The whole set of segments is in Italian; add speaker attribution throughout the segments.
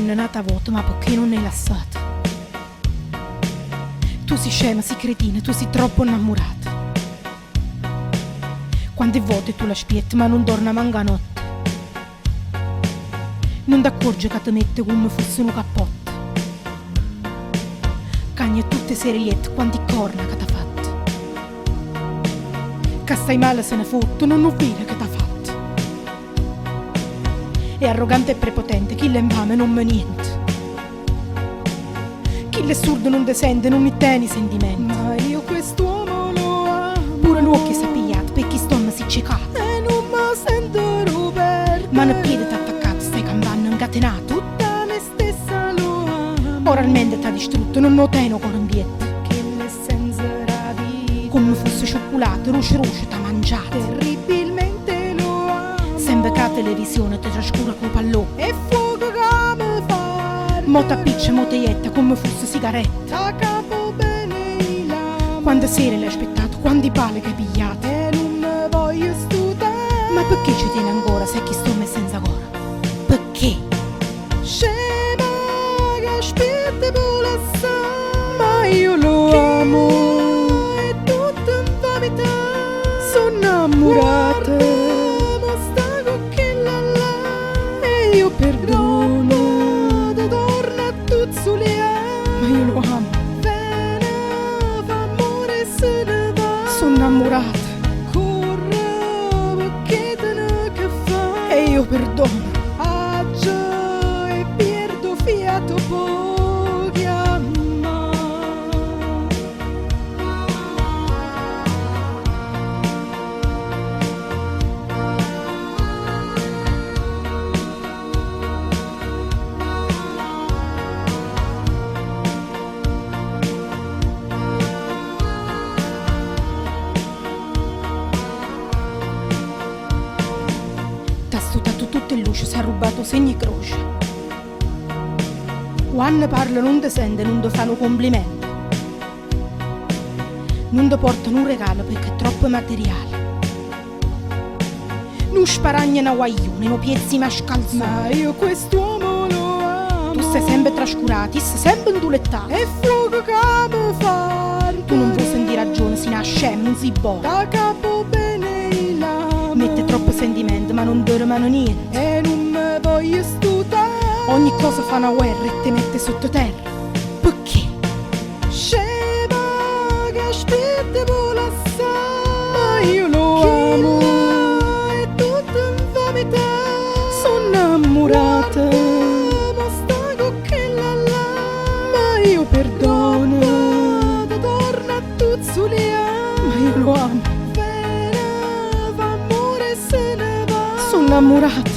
Speaker 1: niente nata vuota, ma perché non è lasciata? Tu sei scema, sei cretina, tu sei troppo innamorata. Quante volte tu la spietti, ma non torna manca notte. Non ti accorgi che ti mette come fosse un cappotto. Cagna tutte seriette, quanti corna che t'ha fatto. Che stai male se ne fotte, non vede che t'ha fatto. È arrogante e prepotente, chi le infame non me niente. Chi le surdo non te sente, non mi tieni sentimenti.
Speaker 2: Ma io quest'uomo lo amo.
Speaker 1: Pure l'uomo si è pigliato, perché stomma si ciecato.
Speaker 2: E non mi sento Roberto.
Speaker 1: Mano e piede t'ha attaccato, stai campando incatenato.
Speaker 2: Tutta me stessa lo amo.
Speaker 1: Oralmente t'ha distrutto, non lo tengo con un bietto.
Speaker 2: Che l'essenza era di
Speaker 1: Come fosse cioccolato, rusce t'ha mangiato.
Speaker 2: terribilmente lo amo.
Speaker 1: Sembra che la televisione ti trascura col pallone.
Speaker 2: E fuoco come fare.
Speaker 1: Mo t'appiccia, mo te ietta, come fosse sigaretta.
Speaker 2: Da capo bene il amo.
Speaker 1: Quante sere l'hai aspettato, quanti pale che hai pigliato.
Speaker 2: E non me voglio studiare.
Speaker 1: Ma perché ci tieni ancora se chi sto senza cora? Perché?
Speaker 2: Scema che aspetta pure assai. Ma io lo amo. È tutta infamità.
Speaker 1: Sono innamorata
Speaker 2: Ma sta con quella là.
Speaker 1: e io perdono.
Speaker 2: Te torna tutto sull'aria.
Speaker 1: Ma io lo amo,
Speaker 2: Bene, fa amore se ne va.
Speaker 1: sono innamorata
Speaker 2: Corre perché te ne che fa.
Speaker 1: e io perdono.
Speaker 2: Aggia e perdo fiato pochi a mai.
Speaker 1: T'ha studiato tutto il luce, si è rubato segni e croce. Quando parla non ti sente, non ti fanno complimenti. Non ti portano un regalo perché è troppo materiale. Non sparagnano a guaglione, non piezzi ma scalzone.
Speaker 2: Ma io quest'uomo lo amo.
Speaker 1: Tu sei sempre trascurato, sei sempre indulettato.
Speaker 2: E fuoco come fare.
Speaker 1: Tu non vuoi sentire ragione, si nasce, non si buono.
Speaker 2: Da capo bene il amo.
Speaker 1: Mette troppo sentimento ma non dormano niente.
Speaker 2: E non me voglio studiare.
Speaker 1: Ogni cosa fa una guerra e ti mette sottoterra. Perché?
Speaker 2: Scema che aspetta pure assai.
Speaker 1: Ma io lo amo,
Speaker 2: È tutta infamità.
Speaker 1: sono innamorata
Speaker 2: Ma sta con quella là.
Speaker 1: ma io perdono.
Speaker 2: Te torna tutto sull'aria.
Speaker 1: Ma io lo amo,
Speaker 2: Bene, fa amore se ne va.
Speaker 1: sono innamorata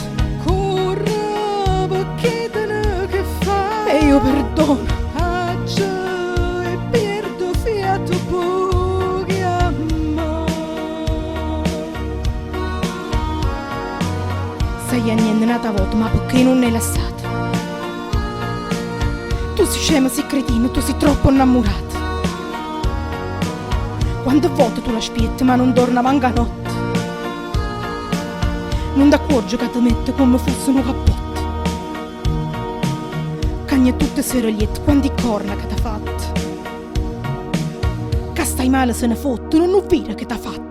Speaker 2: Corre perché te ne che fa.
Speaker 1: e io perdono.
Speaker 2: Aggia e perdo fiato pochi a mai.
Speaker 1: 6 anni è nata volta, ma perché non è lasciata? Tu sei scema, sei cretino, tu sei troppo innamorata. Quante volte tu la spietti, ma non torna manca notte. Non ti accorgi che ti mette come fosse un cappotto. Cagna tutte serigliette, quanti corna che t'ha fatto. Che stai male se ne fotte, non vede che t'ha fatto.